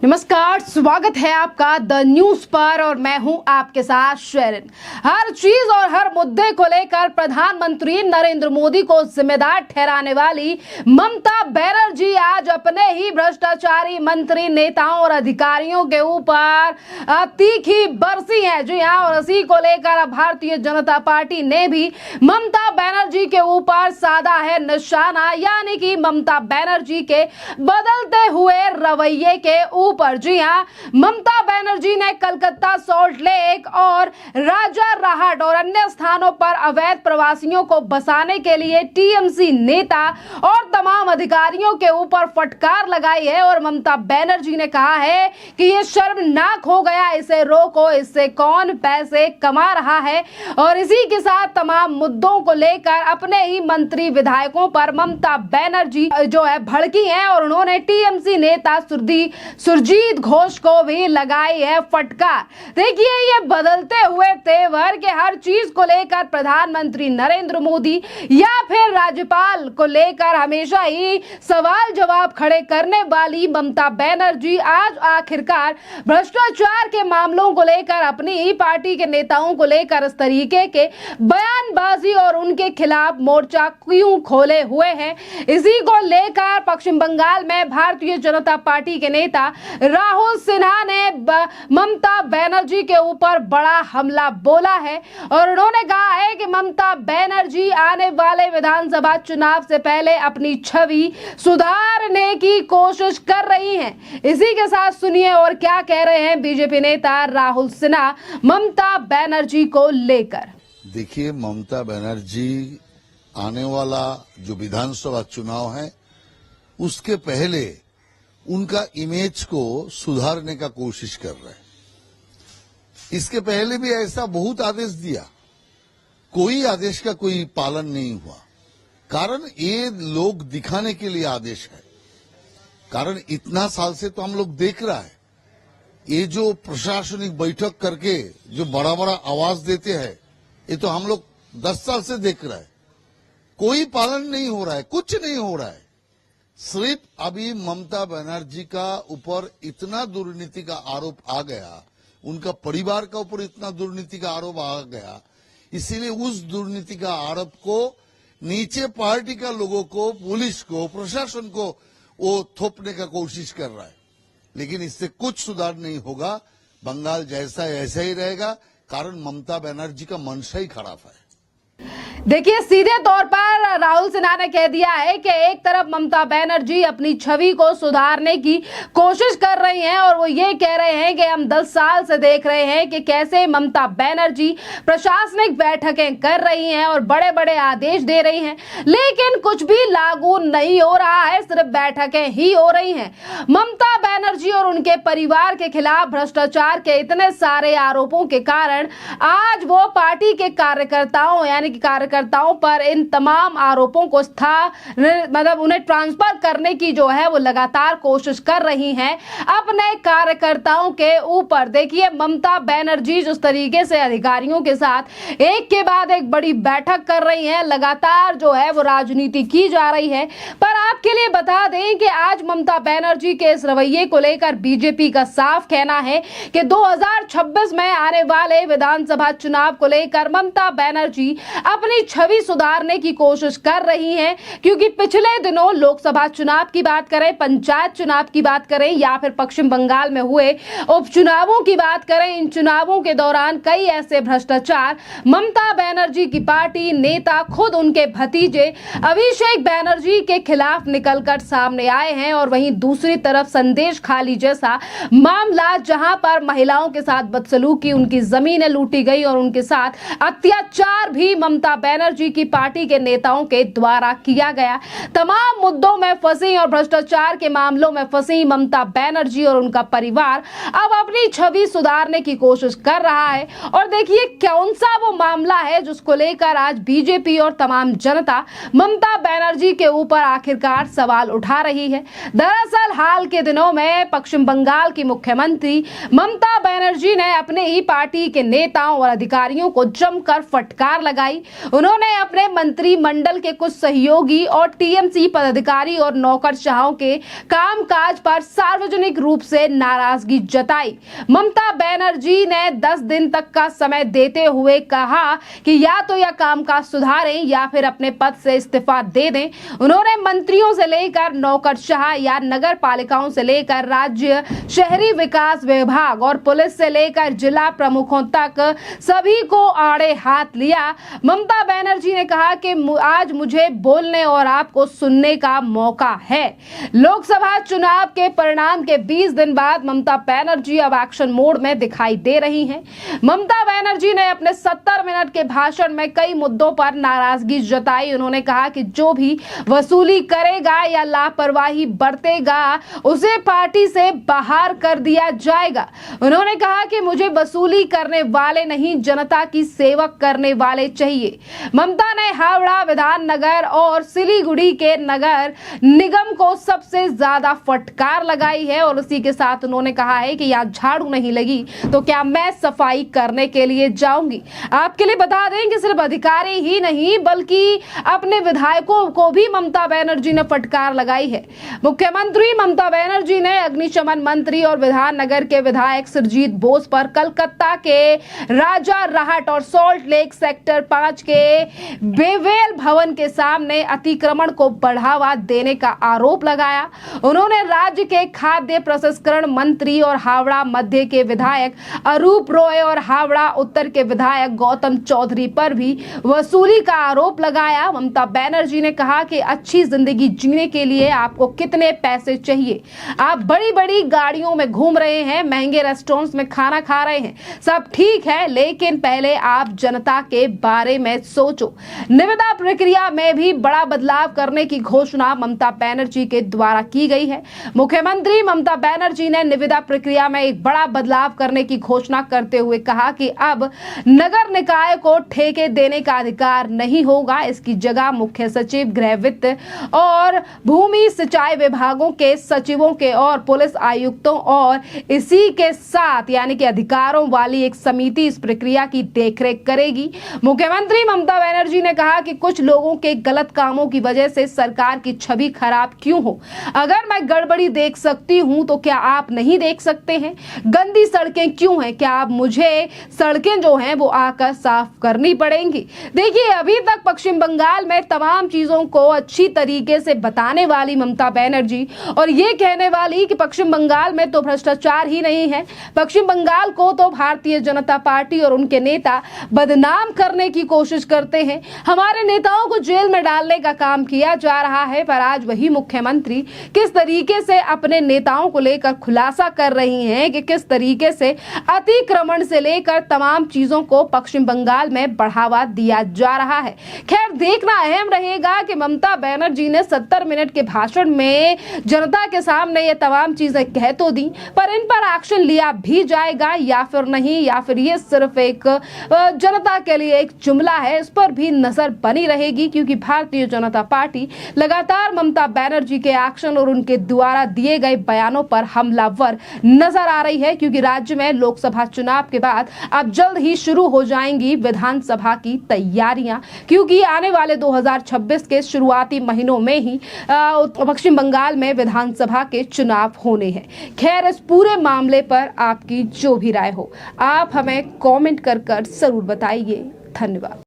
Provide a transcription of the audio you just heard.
नमस्कार, स्वागत है आपका द न्यूज पर और मैं हूं आपके साथ शेरिन। हर चीज और हर मुद्दे को लेकर प्रधानमंत्री नरेंद्र मोदी को जिम्मेदार ठहराने वाली ममता बनर्जी आज अपने ही भ्रष्टाचारी मंत्री, नेताओं और अधिकारियों के ऊपर तीखी बरसी है। जी हां, और इसी को लेकर भारतीय जनता पार्टी ने भी ममता बनर्जी के ऊपर साधा है निशाना, यानी कि ममता बनर्जी के बदलते हुए रवैये के ऊपर। जी हां, ममता बनर्जी ने कलकत्ता, सॉल्ट लेक और राजा राहट और अन्य स्थानों पर अवैध प्रवासियों को बसाने के लिए टीएमसी नेता और तमाम अधिकारियों के ऊपर फटकार लगाई है। और ममता बनर्जी ने कहा है कि ये शर्मनाक हो गया, इसे रोको, इससे कौन पैसे कमा रहा है। और इसी के साथ तमाम मुद्दों को लेकर अपने ही मंत्री विधायकों पर ममता बनर्जी जो है भड़की हैं और उन्होंने टीएमसी नेता सुरजीत घोष को भी लगाई है फटकार। देखिए, ये बदलते हुए तेवर के हर चीज को लेकर प्रधानमंत्री नरेंद्र मोदी या फिर राज्यपाल को लेकर हमेशा ही सवाल जवाब खड़े करने वाली ममता बनर्जी आज आखिरकार भ्रष्टाचार के मामलों को लेकर अपनी ही पार्टी के नेताओं को लेकर इस तरीके के बयानबाजी और उनके खिलाफ मोर्चा क्यों खोले हुए हैं। इसी को लेकर पश्चिम बंगाल में भारतीय जनता पार्टी के नेता राहुल सिन्हा ने ममता बनर्जी के ऊपर बड़ा हमला बोला है और उन्होंने कहा है कि ममता बनर्जी आने वाले विधानसभा चुनाव से पहले अपनी छवि सुधारने की कोशिश कर रही हैं। इसी के साथ सुनिए और क्या कह रहे हैं बीजेपी नेता राहुल सिन्हा ममता बनर्जी को लेकर। देखिए, ममता बनर्जी आने वाला जो विधानसभा चुनाव है उसके पहले उनका इमेज को सुधारने का कोशिश कर रहे हैं। इसके पहले भी ऐसा बहुत आदेश दिया, कोई आदेश का कोई पालन नहीं हुआ। कारण ये लोग दिखाने के लिए आदेश है। कारण इतना साल से तो हम लोग देख रहा है, ये जो प्रशासनिक बैठक करके जो बड़ा बड़ा आवाज देते हैं, ये तो हम लोग 10 साल से देख रहा है। कोई पालन नहीं हो रहा है, कुछ नहीं हो रहा है। सिर्फ अभी ममता बनर्जी का ऊपर इतना दुर्नीति का आरोप आ गया, उनका परिवार का ऊपर इतना दुर्नीति का आरोप आ गया, इसीलिए उस दुर्नीति का आरोप को नीचे पार्टी का लोगों को, पुलिस को, प्रशासन को वो थोपने का कोशिश कर रहा है। लेकिन इससे कुछ सुधार नहीं होगा। बंगाल जैसा ऐसा ही रहेगा, कारण ममता बनर्जी का मंशा ही खराब है। देखिए, सीधे तौर पर राहुल सिन्हा ने कह दिया है कि एक तरफ ममता बनर्जी अपनी छवि को सुधारने की कोशिश कर रही हैं और वो ये कह रहे हैं कि हम 10 साल से देख रहे हैं कि कैसे ममता बनर्जी प्रशासनिक बैठकें कर रही हैं और बड़े बड़े आदेश दे रही हैं, लेकिन कुछ भी लागू नहीं हो रहा है, सिर्फ बैठकें ही हो रही हैं। ममता बनर्जी और उनके परिवार के खिलाफ भ्रष्टाचार के इतने सारे आरोपों के कारण आज वो पार्टी के कार्यकर्ताओं यानी कि कार्यकर्ताओं पर इन तमाम आरोपों को उन्हें ट्रांसफर करने की जो है वो लगातार कोशिश कर रही हैं अपने कार्यकर्ताओं के ऊपर। देखिए, ममता बनर्जी जिस तरीके से अधिकारियों के साथ एक के बाद एक बड़ी बैठक कर रही हैं, लगातार जो है वो राजनीति की जा रही है। पर आपके लिए बता दें कि आज ममता बनर्जी के इस रवैये को लेकर बीजेपी का साफ कहना है कि 2026 में आने वाले विधानसभा चुनाव को लेकर ममता बनर्जी अपनी छवि सुधारने की कोशिश कर रही हैं, क्योंकि पिछले दिनों लोकसभा चुनाव की बात करें, पंचायत चुनाव की बात करें या फिर पश्चिम बंगाल में हुए उपचुनावों की बात करें, इन चुनावों के दौरान कई ऐसे भ्रष्टाचार ममता बनर्जी की पार्टी, नेता, खुद उनके भतीजे अभिषेक बनर्जी के खिलाफ निकलकर सामने आए हैं। और वहीं दूसरी तरफ संदेश खाली जैसा मामला, जहां पर महिलाओं के साथ बदसलूकी, उनकी जमीनें लूटी गई और उनके साथ अत्याचार भी ममता बनर्जी की पार्टी के नेताओं के द्वारा किया गया। तमाम मुद्दों में फंसी और भ्रष्टाचार के मामलों में फंसी ममता बनर्जी और उनका परिवार अब अपनी छवि सुधारने की कोशिश कर रहा है। और देखिए, कौन सा वो मामला है जिसको लेकर आज बीजेपी और तमाम जनता ममता बनर्जी के ऊपर आखिरकार सवाल उठा रही है। दरअसल हाल के दिनों में पश्चिम बंगाल की मुख्यमंत्री ममता बनर्जी ने अपने ही पार्टी के नेताओं और अधिकारियों को जमकर फटकार लगाई। उन्होंने अपने मंत्रिमंडल के कुछ सहयोगी और टीएमसी पदाधिकारी और नौकरशाहों के कामकाज पर सार्वजनिक रूप से नाराजगी जताई। ममता बनर्जी ने 10 दिन तक का समय देते हुए कहा कि या तो यह कामकाज सुधारें या फिर अपने पद से इस्तीफा दे दें। उन्होंने मंत्रियों से लेकर नौकरशाह या नगर पालिकाओं से लेकर राज्य शहरी विकास विभाग और पुलिस से लेकर जिला प्रमुखों तक सभी को आड़े हाथ लिया। ममता बनर्जी ने कहा कि आज मुझे बोलने और आपको सुनने का मौका है। लोकसभा चुनाव के परिणाम के 20 दिन बाद ममता बनर्जी अब एक्शन मोड में दिखाई दे रही हैं। ममता बनर्जी ने अपने 70 मिनट के भाषण में कई मुद्दों पर नाराजगी जताई। उन्होंने कहा कि जो भी वसूली करेगा या लापरवाही बरतेगा उसे पार्टी से बाहर कर दिया जाएगा। उन्होंने कहा कि मुझे वसूली करने वाले नहीं, जनता की सेवक करने वाले चाहिए। ममता ने हावड़ा विधाननगर और सिलीगुड़ी के नगर निगम को सबसे ज्यादा फटकार लगाई है और उसी के साथ उन्होंने कहा है कि यहाँ झाड़ू नहीं लगी तो क्या मैं सफाई करने के लिए जाऊंगी। आपके लिए बता दें कि सिर्फ अधिकारी ही नहीं बल्कि अपने विधायकों को भी ममता बनर्जी ने फटकार लगाई है। मुख्यमंत्री ममता बनर्जी ने अग्निशमन मंत्री और विधाननगर के विधायक सुरजीत बोस पर कलकत्ता के राजा राहट और सॉल्ट लेक सेक्टर 5 के बेवेल भवन के सामने अतिक्रमण को बढ़ावा देने का आरोप लगाया। उन्होंने राज्य के खाद्य प्रसंस्करण मंत्री और हावड़ा मध्य के विधायक अरूप रॉय और हावड़ा उत्तर के विधायक गौतम चौधरी पर भी वसूली का आरोप लगाया। ममता बनर्जी ने कहा कि अच्छी जिंदगी जीने के लिए आपको कितने पैसे चाहिए? आप बड़ी बड़ी गाड़ियों में घूम रहे हैं, महंगे रेस्टोरेंट्स में खाना खा रहे हैं, सब ठीक है, लेकिन पहले आप जनता के बारे में सोचो। निविदा प्रक्रिया में भी बड़ा बदलाव करने की घोषणा ममता बनर्जी के द्वारा की गई है। मुख्यमंत्री ममता बनर्जी ने निविदा प्रक्रिया में एक बड़ा बदलाव करने की घोषणा करते हुए कहा कि अब नगर निकाय को ठेके देने का अधिकार नहीं होगा। इसकी जगह मुख्य सचिव, गृह वित्त और भूमि सिंचाई विभागों के सचिवों के और पुलिस आयुक्तों और इसी के साथ यानी कि अधिकारों वाली एक समिति इस प्रक्रिया की देखरेख करेगी। मुख्यमंत्री ममता बनर्जी ने कहा कि कुछ लोगों के गलत कामों की वजह से सरकार की छवि खराब क्यों हो? अगर मैं गड़बड़ी देख सकती हूं तो क्या आप नहीं देख सकते हैं? गंदी सड़कें क्यों हैं? क्या आप मुझे सड़कें जो हैं वो आकर साफ करनी पड़ेंगी? देखिए, अभी तक पश्चिम बंगाल में तमाम चीजों को अच्छी तरीके से बताने वाली ममता बनर्जी और ये कहने वाली कि पश्चिम बंगाल में तो भ्रष्टाचार ही नहीं है, पश्चिम बंगाल को तो भारतीय जनता पार्टी और उनके नेता बदनाम करने की कोशिश करते हैं, हमारे नेताओं को जेल में डालने का काम किया जा रहा है। पर आज वही मुख्यमंत्री किस तरीके से अपने नेताओं को लेकर खुलासा कर रही हैं कि किस तरीके से अतिक्रमण से लेकर तमाम चीजों को पश्चिम बंगाल में बढ़ावा दिया जा रहा है। खैर, देखना अहम रहेगा कि ममता बनर्जी ने 70 मिनट के भाषण में जनता के सामने ये तमाम चीजें कह तो दी, पर इन पर एक्शन लिया भी जाएगा या फिर नहीं, या फिर ये सिर्फ एक जनता के लिए एक जुमला है, इस पर भी नजर बनी रहेगी। क्योंकि भारतीय जनता पार्टी लगातार ममता बनर्जी के एक्शन और उनके द्वारा दिए गए बयानों पर हमलावर नजर आ रही है। क्योंकि राज्य में लोकसभा चुनाव के बाद अब जल्द ही शुरू हो जाएंगी विधानसभा की तैयारियां, क्योंकि आने वाले 2026 के शुरुआती महीनों में ही पश्चिम बंगाल में विधानसभा के चुनाव होने हैं। खैर, इस पूरे मामले पर आपकी जो भी राय हो आप हमें कमेंट कर जरूर बताइए। धन्यवाद।